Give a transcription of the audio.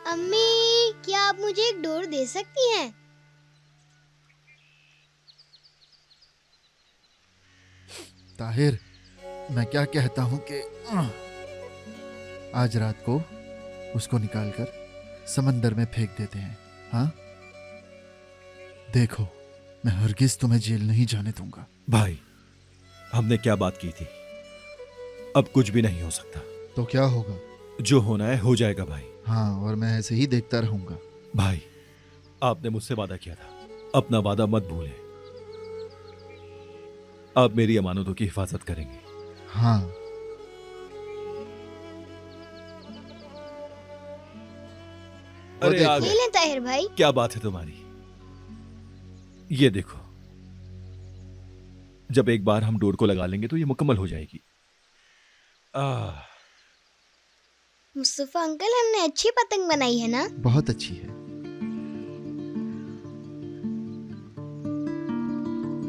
अम्मी, क्या आप मुझे एक डोर दे सकती हैं? ताहिर, मैं क्या कहता हूँ कि आज रात को उसको निकालकर समंदर में फेंक देते हैं। हाँ, देखो, मैं हरगिज तुम्हें जेल नहीं जाने दूंगा। भाई, हमने क्या बात की थी? अब कुछ भी नहीं हो सकता। तो क्या होगा? जो होना है हो जाएगा भाई। हाँ, और मैं ऐसे ही देखता रहूंगा। भाई, आपने मुझसे वादा किया था, अपना वादा मत भूलें। आप मेरी अमानतों की हिफाजत करेंगे। हाँ। अरे आ देखो, ले गए। लें ताहिर भाई। क्या बात है तुम्हारी? ये देखो, जब एक बार हम डोर को लगा लेंगे तो ये मुकम्मल हो जाएगी। मुस्तफा अंकल, हमने अच्छी पतंग बनाई है ना? बहुत अच्छी है।